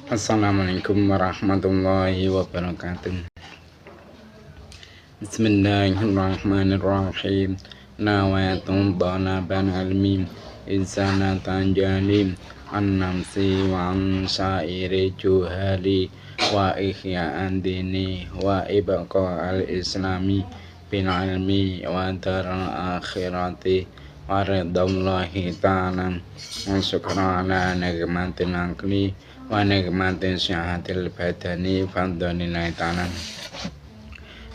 Assalamualaikum warahmatullahi wabarakatuh. Bismillahirrahmanirrahim. Nawaitu dhalaban ilmi insana tanjalim an-namsi wa an syairi juhali wa ihya'an dini wa ibqa al-islami bil ilmi wa daral akhirati wa ridallahi ta'ala wa syukra ala nikmatil aqli wa nikmatin syahatil badani fadlillahi ta'ala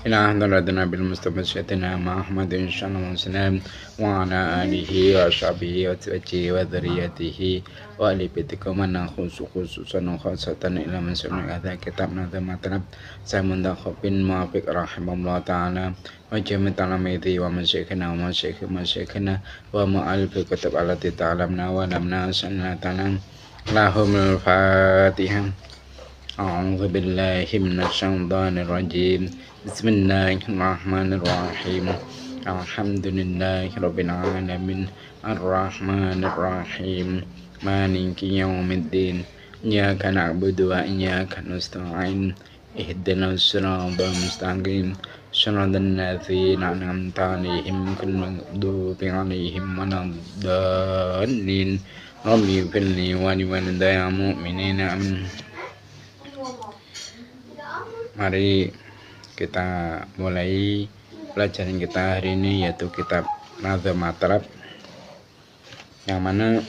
ila hadratin nabil mustafa syatina Muhammadin sallallahu alaihi wasallam wa ala alihi wa sahbihi wa azwajihi wa dzurriyyatihi wa ali bitikum man khususan khasatan ila man sami'a kitab nadam matlab samun dakhbin muafiq rahimahullah ta'ala wa jami' talamidi wa masyikhina wa masyikhina wa mu'alif kitab alati ta'alamna wa lamna sallallahu ta'ala lahumul fatihah. A'udzu billahi minasyaitonir rajim. Bismillahirrahmanirrahim. Alhamdulillahirabbil alamin. Arrahmanir rahim. Maliki yaumiddin. Iyyaka na'budu wa iyyaka nasta'in. Ihdinas siratal mustaqim. Shiratal ladzina an'amta 'alaihim ghairil maghdubi 'alaihim waladdallin. Rabbi firli wa liwalidayya mu'minina amin. Mari kita mulai pelajaran kita hari ini, yaitu kitab Nadham Matlab, yang mana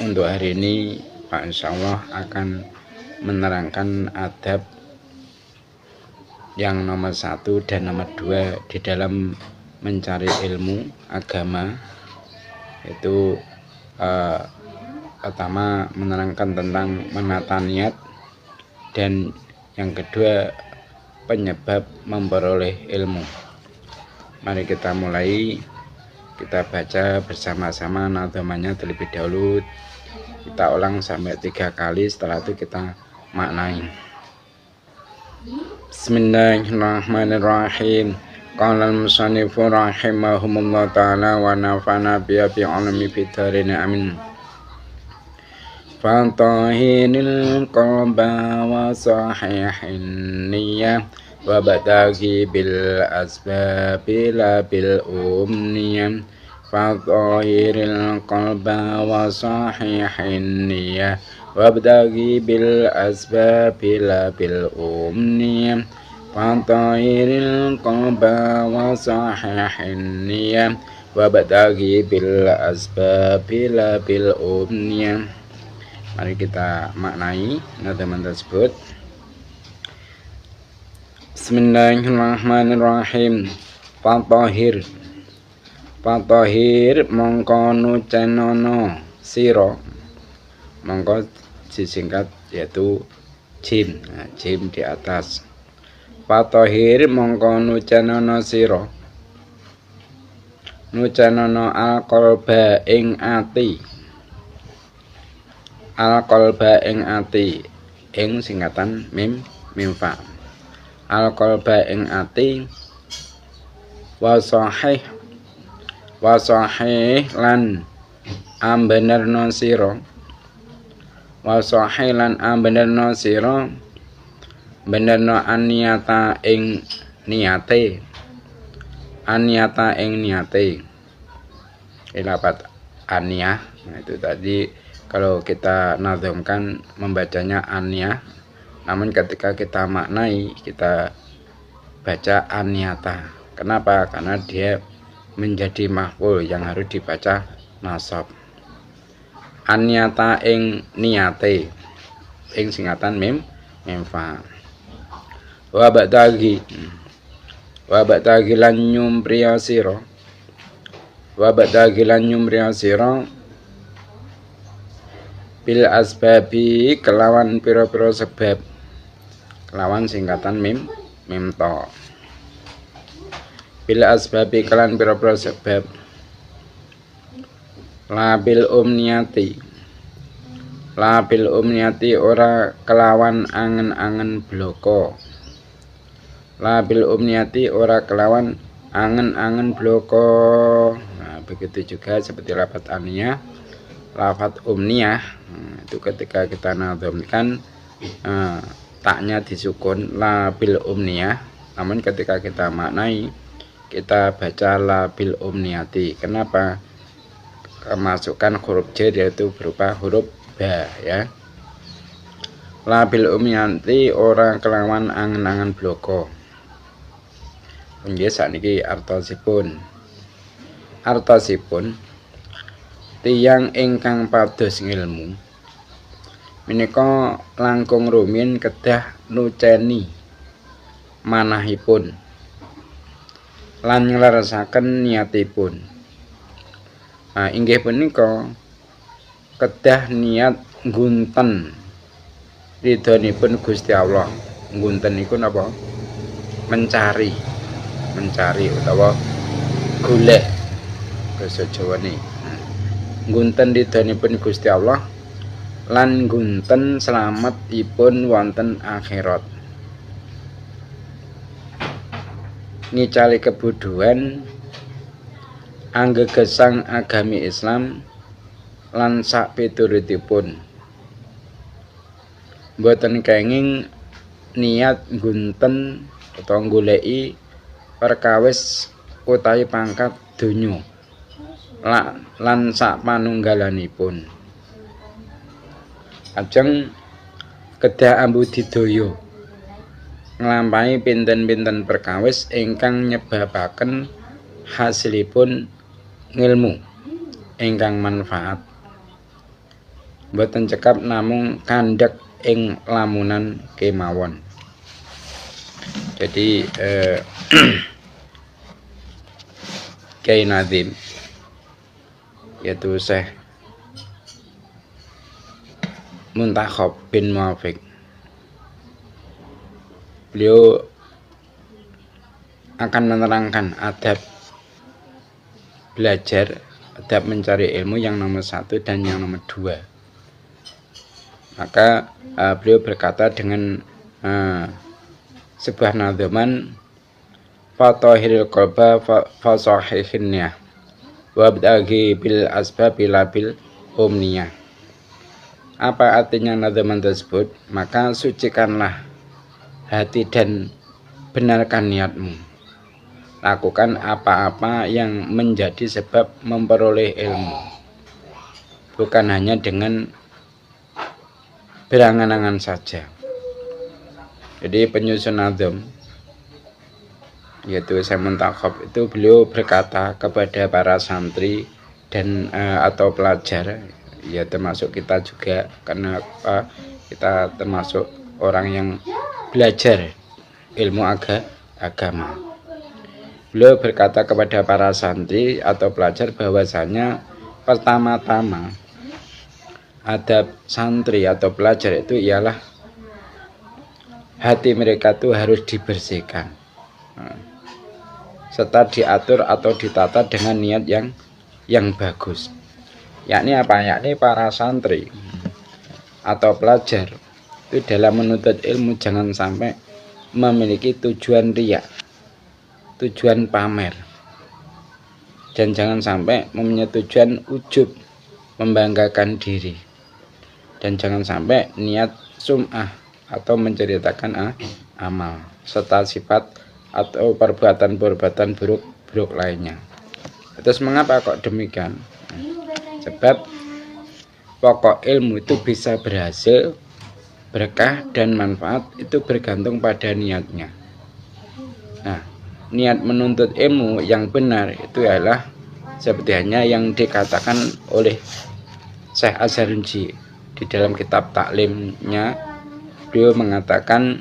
untuk hari ini Pak Insyaallah akan menerangkan adab yang nomor 1 dan nomor 2 di dalam mencari ilmu agama, yaitu pertama menerangkan tentang menata niat, dan yang kedua penyebab memperoleh ilmu. Mari kita mulai, kita baca bersama-sama nadhamannya terlebih dahulu. Kita ulang sampai 3 kali, setelah itu kita maknai. Bismillahirrahmanirrahim. Qala al-musannifu rahimahumullah ta'ala wa nafa'na bihi bi 'ilmi fid dharain amin. Fatahiril qalba wa sahihin niyyah wa badaghi bil asbabi la bil umniyah. Fatahiril qalba wa sahihin niyyah wa badaghi bil asbabi la bil umniyah. Fatahiril qalba wa sahihin niyyah wa badaghi bil asbabi la bil umniyah. Mari kita maknai nadhaman tersebut. Bismillahirrahmanirrahim. Fatahir. Fatahir mongko nucenono sira. Mongko disingkat yaitu jim. Jim di atas. Fatahir mongko nucenono sira. Nucenono al-qalba ing ati. Al-qalba ing ati, ing singkatan mim fa. Al-qalba ing ati wa sahih lan ambenerno sira. Wa sahih lan ambenerno sira, benerno aniyata ing niate. Aniyata ing niate. Ilapat aniyah. Nah, itu tadi kalau kita nadhamkan membacanya aniyah, namun ketika kita maknai kita baca aniyata. Kenapa? Karena dia menjadi maf'ul yang harus dibaca nasab. Aniyata ing niate, ing singkatan mim fa. Wa ba'dagi lan nyumpriya sira. Wa ba'dagi lan nyumpriya sira bil asbabi kelawan pira-pira sebab, kelawan singkatan mim to. Bil asbabi kelawan pira-pira sebab, la bil umniyati ora kelawan angen-angen bloko. La bil umniyati ora kelawan angen-angen bloko. Nah, begitu juga seperti lafaz aniyah, lafaz umniyah. Itu ketika kita nadhamkan taknya disukun la bil umniyah, namun ketika kita maknai kita baca la bil umniyati. Kenapa? Kemasukan huruf j yaitu berupa huruf ba ya. La bil umniyati orang kelawan angen-angen bloko. Nggih sakniki artosipun. Artosipun tiyang ingkang pados ngilmu menika langkung rumiyin kedah nuceni manahipun lan ngleresaken niatipun. Inggih punika kedah niat nggunten ridhonipun Gusti Allah. Nggunten niku napa? Mencari utawa golek basa Jawane. Nggunten ridhonipun Gusti Allah lan nggunten slametipun wonten akhirat. Ngicali kebuduhan anggegesang agami Islam lan sak pituritipun. Mboten kenging niat nggunten utawa goleki perkawis utawi pangkat donya lan sak panunggalanipun. Ajeng kedah ambudidaya nglampahi pinten-pinten perkawis ingkang nyebabaken hasilipun ngilmu ingkang manfaat. Mboten cekap namung kandhek ing lamunan kemawon. Jadi Kyai Nazim yaitu Syekh Muntakhab bin Muafiq, beliau akan menerangkan adab belajar, adab mencari ilmu yang nomor 1 dan yang nomor 2. Maka beliau berkata dengan sebuah nadhaman, fatahiril qalba fasahihinniyah wabtaghi bil asbabi labil umniyah. Apa artinya nadhaman tersebut? Maka sucikanlah hati dan benarkan niatmu. Lakukan apa-apa yang menjadi sebab memperoleh ilmu, bukan hanya dengan berangan-angan saja. Jadi penyusun nadham yaitu Syekh Muntakhab itu beliau berkata kepada para santri dan atau pelajar, ya termasuk kita juga, karena kita termasuk orang yang belajar ilmu agama. Beliau berkata kepada para santri atau pelajar bahwasanya pertama-tama adab santri atau pelajar itu ialah hati mereka itu harus dibersihkan serta diatur atau ditata dengan niat yang bagus. Yakni apa? Yakni para santri atau pelajar itu dalam menuntut ilmu jangan sampai memiliki tujuan riya, tujuan pamer, dan jangan sampai mempunyai tujuan ujub, membanggakan diri, dan jangan sampai niat sum'ah atau menceritakan amal serta sifat atau perbuatan-perbuatan buruk lainnya. Terus mengapa kok demikian? Sebab pokok ilmu itu bisa berhasil, berkah dan manfaat itu bergantung pada niatnya. Nah, niat menuntut ilmu yang benar itu adalah seperti hanya yang dikatakan oleh Syekh Azharunji di dalam kitab taklimnya. Beliau mengatakan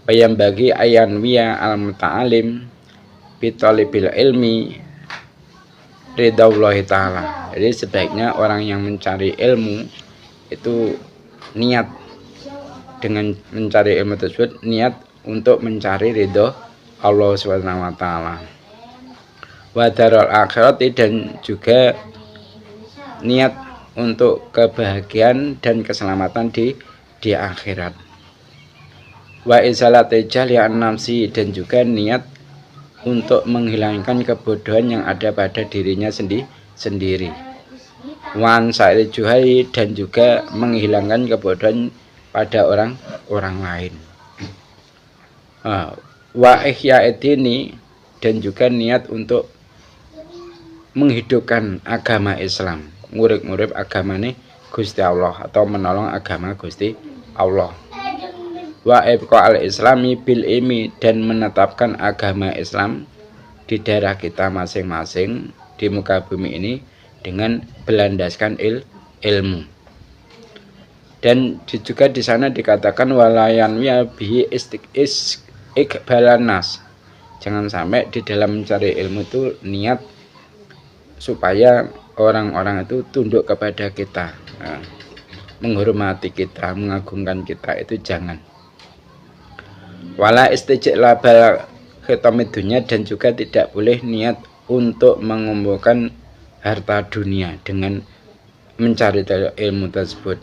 bayam bagi ayan wiya al muta'alim bitalibil ilmi ridaullahi ta'ala. Jadi sebaiknya orang yang mencari ilmu itu niat dengan mencari ilmu tersebut, niat untuk mencari ridho Allah SWT wa darul akhirat, dan juga niat untuk kebahagiaan dan keselamatan di akhirat. Wa izalati jahli an nafsi, dan juga niat untuk menghilangkan kebodohan yang ada pada dirinya sendiri. Wan sa'il juhai, dan juga menghilangkan kebodohan pada orang lain. Wa ihya'idini, dan juga niat untuk menghidupkan agama Islam, ngurip-ngurip agamane Gusti Allah atau menolong agama Gusti Allah. Wa ibqa al-islami bil imi, dan menetapkan agama Islam di daerah kita masing-masing di muka bumi ini dengan berlandaskan ilmu. Dan juga di sana dikatakan walayan ya bihi iqbalanas. Jangan sampai di dalam mencari ilmu itu niat supaya orang-orang itu tunduk kepada kita, menghormati kita, mengagungkan kita, itu jangan. Wala istijlabal khitamid dunya, dan juga tidak boleh niat untuk mengumpulkan harta dunia dengan mencari ilmu tersebut.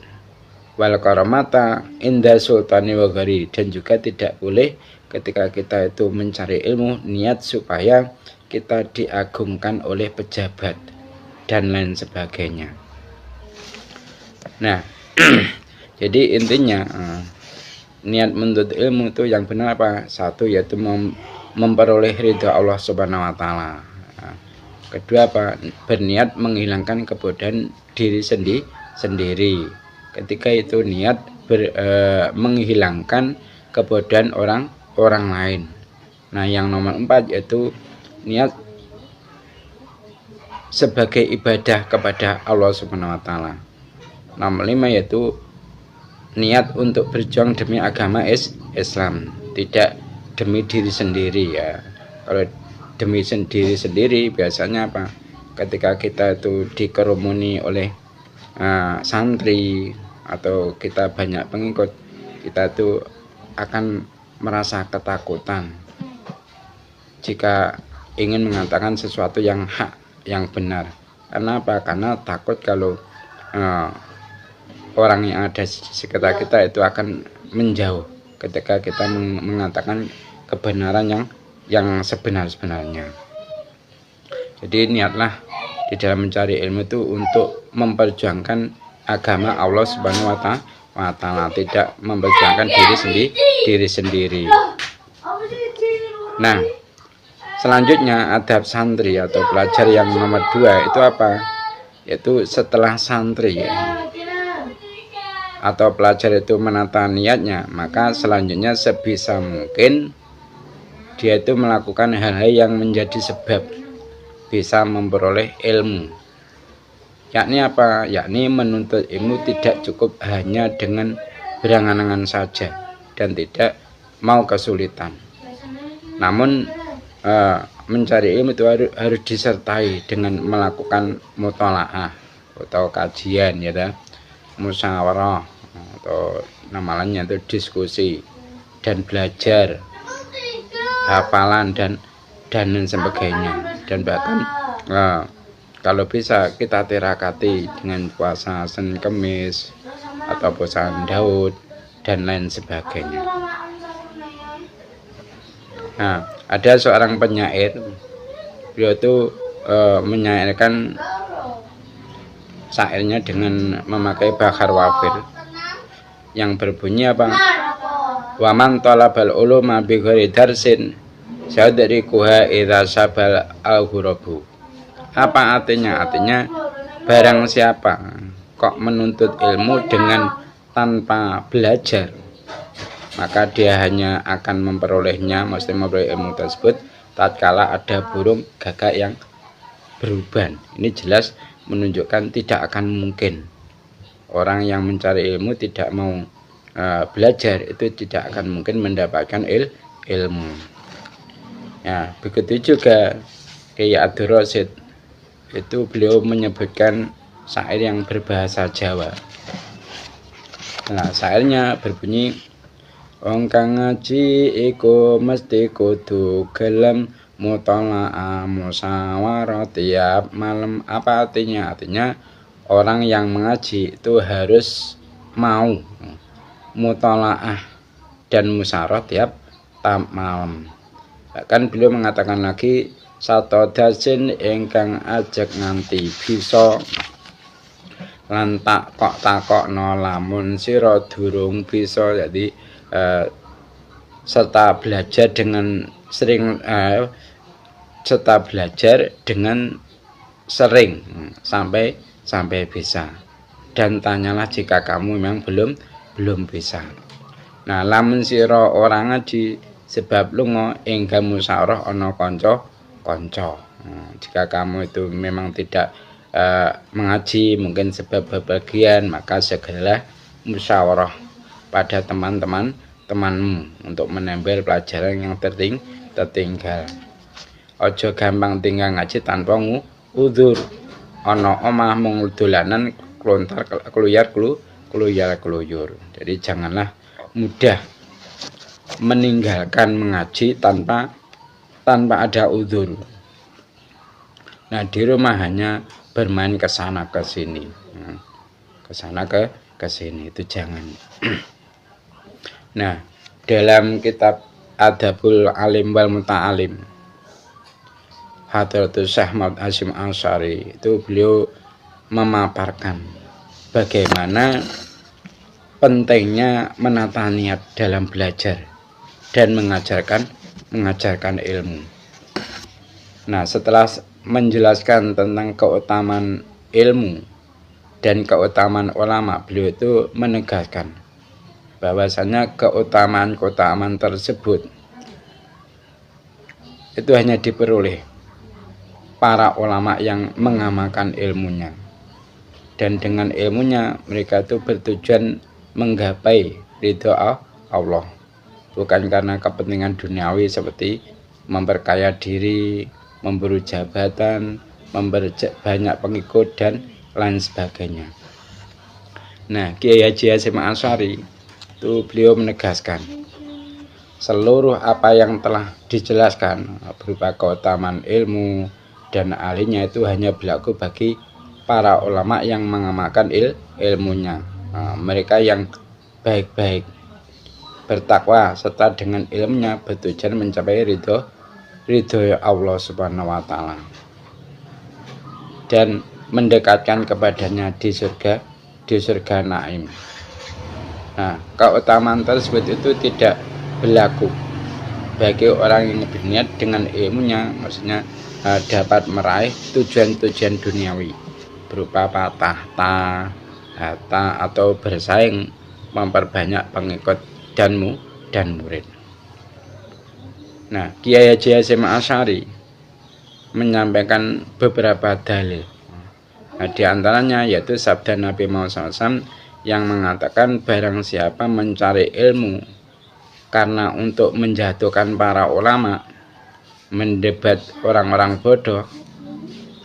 Wal karamata inda sultani wa ghairi, dan juga tidak boleh ketika kita itu mencari ilmu niat supaya kita diagungkan oleh pejabat dan lain sebagainya. Nah, jadi intinya niat menuntut ilmu itu yang benar apa? Satu, yaitu memperoleh ridha Allah Subhanahu wa taala. Kedua apa? Berniat menghilangkan kebodohan diri sendiri. Ketika itu niat menghilangkan kebodohan orang lain. Nah, yang nomor 4 yaitu niat sebagai ibadah kepada Allah Subhanahu wa taala. Nomor 5 yaitu niat untuk berjuang demi agama Islam, tidak demi diri sendiri ya. Kalau demi diri sendiri biasanya apa? Ketika kita itu dikerumuni oleh santri atau kita banyak pengikut, kita itu akan merasa ketakutan jika ingin mengatakan sesuatu yang hak, yang benar. Karena apa? Karena takut kalau orang yang ada di sekitar kita itu akan menjauh ketika kita mengatakan kebenaran yang sebenar-benarnya. Jadi niatlah di dalam mencari ilmu itu untuk memperjuangkan agama Allah Subhanahu wa taala, tidak memperjuangkan diri sendiri. Nah, selanjutnya adab santri atau pelajar yang nomor 2 itu apa? Yaitu setelah santri atau pelajar itu menata niatnya, maka selanjutnya sebisa mungkin dia itu melakukan hal-hal yang menjadi sebab bisa memperoleh ilmu. Yakni apa? Yakni menuntut ilmu tidak cukup hanya dengan berangan-angan saja dan tidak mau kesulitan. Namun mencari ilmu itu harus disertai dengan melakukan mutalaah atau kajian, ya, musyawarah atau namanya itu diskusi dan belajar, hafalan dan sebagainya. Dan bahkan kalau bisa kita tirakati dengan puasa Senin Kemis atau puasa Daud dan lain sebagainya. Nah, ada seorang penyair, beliau itu menyairkan syairnya dengan memakai bahar wafir yang berbunyi apa? Waman talabal uluma bi ghairi darsin sadrikuha idza sabal al-ghurabu. Apa artinya? Artinya barang siapa kok menuntut ilmu dengan tanpa belajar, maka dia hanya akan memperolehnya, maksudnya memperoleh ilmu tersebut tatkala ada burung gagak yang beruban. Ini jelas menunjukkan tidak akan mungkin orang yang mencari ilmu tidak mau belajar, itu tidak akan mungkin mendapatkan ilmu. Ya, begitu juga Kiai Abdul Rasyid, itu beliau menyebutkan syair yang berbahasa Jawa. Nah, syairnya berbunyi, wong kang ngaji iku mesti kudu gelem mutalaah musyawarah tiap malam. Apa artinya? Artinya orang yang mengaji itu harus mau mutalaah dan musyawarah tiap malam. Bahkan beliau mengatakan lagi, satu dasin ingkang ajak nganti bisa lan takokno lamun sira durung bisa. Jadi serta belajar dengan sering serta belajar dengan sering sampai bisa, dan tanyalah jika kamu memang belum bisa. Nah, lamun sira ora ngaji sebab lunga enggal musyawarah ana kanca. Jika kamu itu memang tidak mengaji mungkin sebab bepergian, maka segeralah musyawarah pada temanmu untuk menempel pelajaran yang tertinggal. Ojo gampang tinggal ngaji tanpa udzur. Ana omah mung dolanan klontar keluyur. Jadi janganlah mudah meninggalkan mengaji tanpa ada udzur. Nah, di rumah hanya bermain ke sana ke sini. Ke sana ke sini itu jangan. Nah, dalam kitab Adabul Alim wal Muta'alim, Hadratus Syekh Muhammad Hasyim Asy'ari itu beliau memaparkan bagaimana pentingnya menata niat dalam belajar dan mengajarkan ilmu. Nah, setelah menjelaskan tentang keutamaan ilmu dan keutamaan ulama, beliau itu menegaskan bahwasanya keutamaan tersebut itu hanya diperoleh para ulama yang mengamalkan ilmunya, dan dengan ilmunya mereka itu bertujuan menggapai ridho Allah, bukan karena kepentingan duniawi seperti memperkaya diri, memberi jabatan, memberi banyak pengikut dan lain sebagainya. Nah, Kiai Haji Hasyim Asy'ari itu beliau menegaskan seluruh apa yang telah dijelaskan berupa keutamaan ilmu dan ahlinya itu hanya berlaku bagi para ulama yang mengamalkan ilmunya. Nah, mereka yang baik-baik, bertakwa serta dengan ilmunya bertujuan mencapai ridho Allah Subhanahu wa taala dan mendekatkan kepadanya di surga Naim. Nah, keutamaan tersebut itu tidak berlaku bagi orang yang berniat dengan ilmunya, maksudnya dapat meraih tujuan-tujuan duniawi berupa tahta, harta, atau bersaing memperbanyak pengikut dan murid. Nah, Kiai Haji Hasyim Asy'ari menyampaikan beberapa dalil. Nah, di antaranya yaitu sabda Nabi Muhammad SAW yang mengatakan barang siapa mencari ilmu karena untuk menjatuhkan para ulama, mendebat orang-orang bodoh,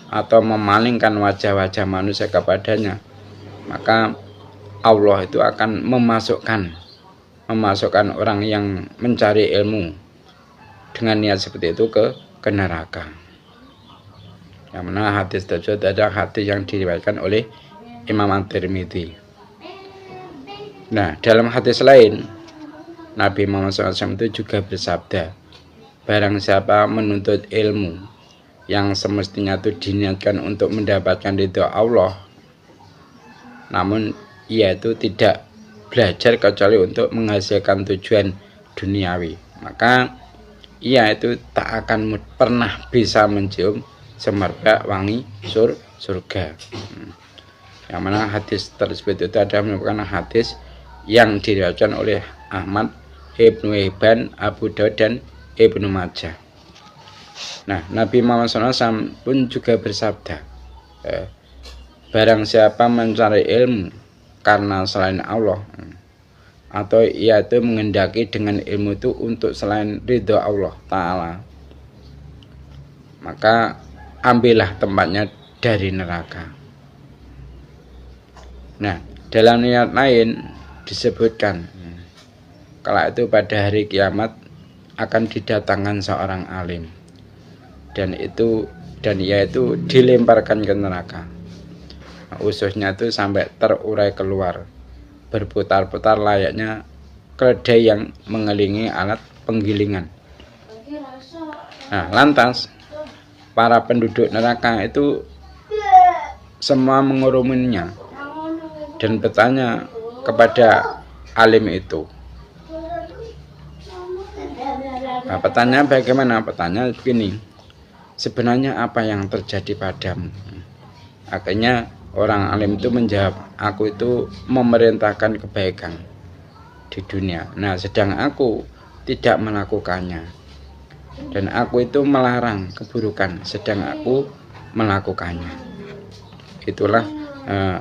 atau memalingkan wajah-wajah manusia kepadanya, maka Allah itu akan memasukkan orang yang mencari ilmu dengan niat seperti itu ke neraka. Yang mana hadis tersebut ada hadis yang diriwayatkan oleh Imam At-Tirmidzi. Nah, dalam hadis lain Nabi Muhammad SAW itu juga bersabda, barang siapa menuntut ilmu yang semestinya itu diniatkan untuk mendapatkan ridho Allah, namun ia itu tidak belajar kecuali untuk menghasilkan tujuan duniawi, maka ia itu tak akan pernah bisa mencium semerbak wangi surga. Yang mana hadis tersebut itu ada merupakan hadis yang diriwayatkan oleh Ahmad, Ibnu Hibban, Abu Daud, dan Ibnu Majah. Nah, Nabi Muhammad SAW pun juga bersabda, barang siapa mencari ilmu karena selain Allah, atau ia itu mengendaki dengan ilmu itu untuk selain ridho Allah Ta'ala, maka ambillah tempatnya dari neraka. Nah, dalam niat lain disebutkan kala itu pada hari kiamat akan didatangkan seorang alim, dan ia itu dilemparkan ke neraka. Nah, ususnya itu sampai terurai keluar, berputar-putar layaknya keledai yang mengelilingi alat penggilingan. Nah, lantas para penduduk neraka itu semua menguruminya dan bertanya kepada alim itu. Nah, pertanyaan bagaimana? Pertanyaan begini, sebenarnya apa yang terjadi padamu? Akhirnya orang alim itu menjawab, aku itu memerintahkan kebaikan di dunia. Nah, sedang aku tidak melakukannya. Dan aku itu melarang keburukan, sedang aku melakukannya. Itulah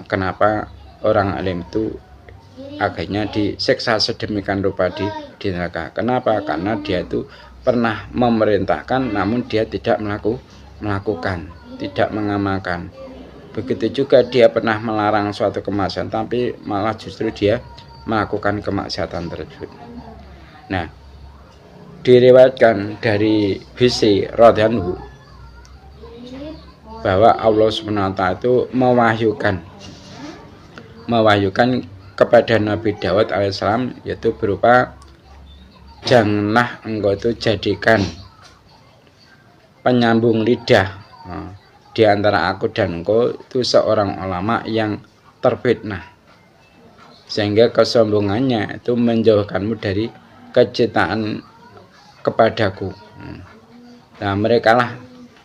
kenapa orang alim itu akhirnya disiksa sedemikian rupa di neraka. Kenapa? Karena dia itu pernah memerintahkan namun dia tidak melakukan, tidak mengamalkan. Begitu juga dia pernah melarang suatu kemaksiatan tapi malah justru dia melakukan kemaksiatan tersebut. Nah, diriwayatkan dari Bisi radhiyallahu bahwa Allah SWT itu mewahyukan kepada Nabi Daud alaihissalam, yaitu berupa, janganlah engkau itu jadikan penyambung lidah di antara aku dan engkau itu seorang ulama yang terfitnah, sehingga kesombongannya itu menjauhkanmu dari kecintaan kepadaku. Nah, mereka lah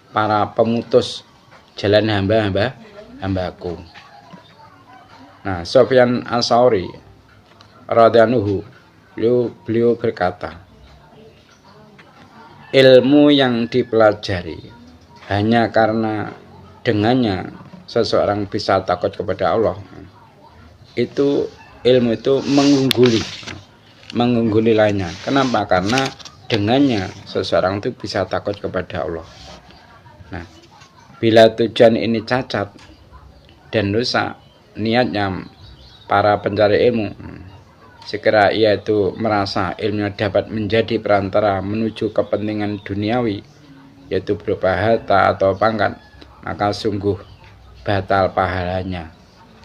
para pemutus jalan hambaku. Nah, Sufyan Ats-Tsauri radhiyallahu beliau berkata, ilmu yang dipelajari hanya karena dengannya seseorang bisa takut kepada Allah, itu ilmu itu mengungguli lainnya. Kenapa? Karena dengannya seseorang itu bisa takut kepada Allah. Nah, bila tujuan ini cacat dan rusak niatnya para pencari ilmu, sekira ia itu merasa ilmunya dapat menjadi perantara menuju kepentingan duniawi, yaitu berupa harta atau pangkat, maka sungguh batal pahalanya,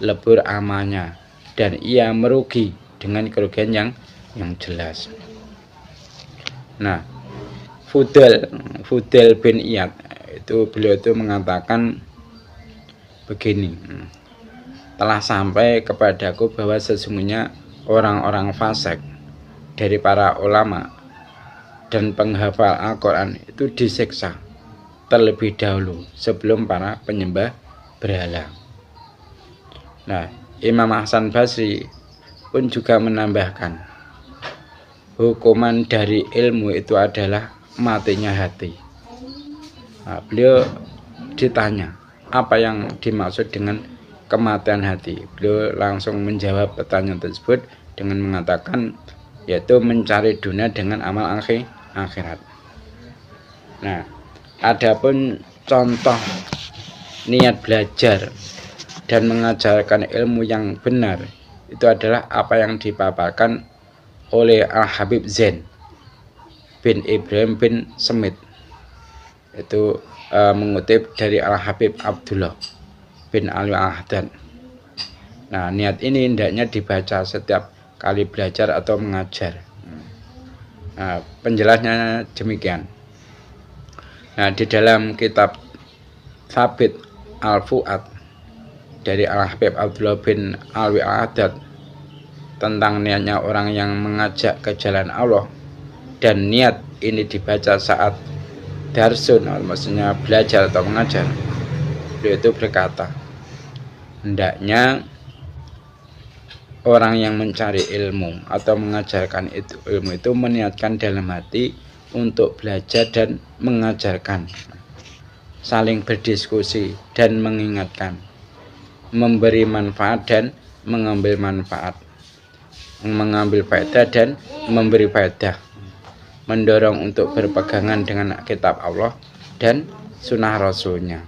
lebur amalnya, dan ia merugi dengan kerugian yang jelas. Nah, Fudail bin Iyad itu beliau itu mengatakan begini, telah sampai kepadaku bahwa sesungguhnya orang-orang fasik dari para ulama dan penghafal Al-Quran itu disiksa terlebih dahulu sebelum para penyembah berhala. Nah, Imam Hasan Basri pun juga menambahkan, hukuman dari ilmu itu adalah matinya hati. Nah, beliau ditanya apa yang dimaksud dengan kematian hati. Beliau langsung menjawab pertanyaan tersebut dengan mengatakan, yaitu mencari dunia dengan amal akhirat. Nah, adapun contoh niat belajar dan mengajarkan ilmu yang benar itu adalah apa yang dipaparkan oleh Al-Habib Zain bin Ibrahim bin Semit, itu mengutip dari Al-Habib Abdullah bin Ali Al-Haddad. Nah, niat ini hendaknya dibaca setiap kali belajar atau mengajar. Nah, penjelasnya demikian. Nah, di dalam kitab Thabit Al-Fu'ad dari Al-Habib Abdullah bin Ali Al-Haddad tentang niatnya orang yang mengajak ke jalan Allah, dan niat ini dibaca saat darsun, maksudnya belajar atau mengajar. Beliau itu berkata, hendaknya orang yang mencari ilmu atau mengajarkan ilmu itu meniatkan dalam hati untuk belajar dan mengajarkan, saling berdiskusi dan mengingatkan, memberi manfaat dan mengambil manfaat, mengambil faedah dan memberi faedah, mendorong untuk berpegangan dengan kitab Allah dan sunnah Rasulnya,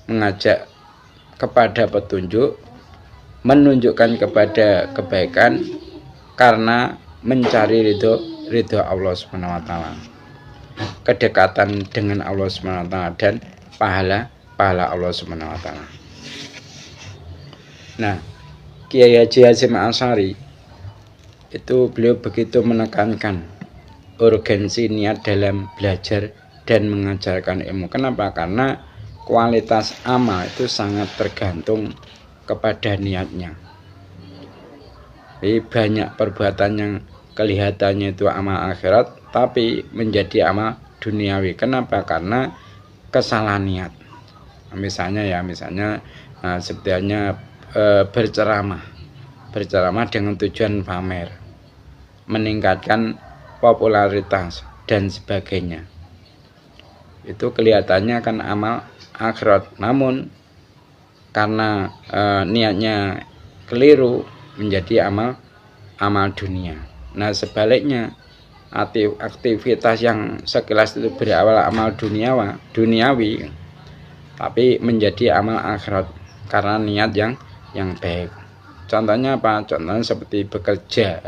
mengajak kepada petunjuk, menunjukkan kepada kebaikan karena mencari ridho Allah SWT, kedekatan dengan Allah SWT dan pahala Allah SWT. Nah, Kiai Haji Hasyim Asy'ari itu beliau begitu menekankan urgensi niat dalam belajar dan mengajarkan ilmu. Kenapa? Karena kualitas amal itu sangat tergantung kepada niatnya. Jadi banyak perbuatan yang kelihatannya itu amal akhirat tapi menjadi amal duniawi. Kenapa? Karena kesalahan niat. Misalnya sebenarnya berceramah dengan tujuan pamer, meningkatkan popularitas dan sebagainya. Itu kelihatannya kan amal akhirat, namun karena niatnya keliru menjadi amal dunia. Nah, sebaliknya aktivitas yang sekilas itu berawal amal duniawi tapi menjadi amal akhirat karena niat yang baik. Contohnya apa? Contohnya seperti bekerja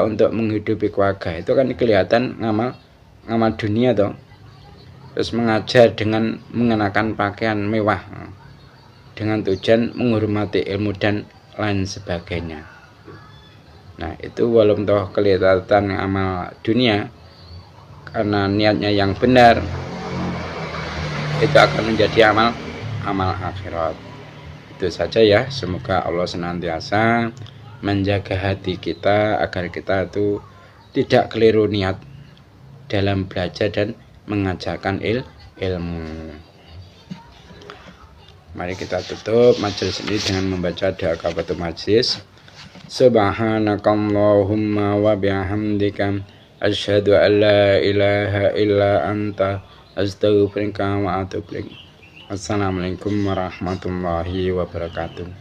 untuk menghidupi keluarga, itu kan kelihatan ngamal dunia toh. Terus mengajar dengan mengenakan pakaian mewah dengan tujuan menghormati ilmu dan lain sebagainya. Nah, itu walaupun toh kelihatan amal dunia, karena niatnya yang benar itu akan menjadi amal akhirat. Itu saja ya, semoga Allah senantiasa menjaga hati kita agar kita itu tidak keliru niat dalam belajar dan mengajarkan ilmu. Mari kita tutup majelis ini dengan membaca doa kafaratul majelis. Subhanakallahumma wa bihamdika asyhadu an la ilaha illa anta astaghfiruka wa atubu ilaik. Assalamualaikum warahmatullahi wabarakatuh.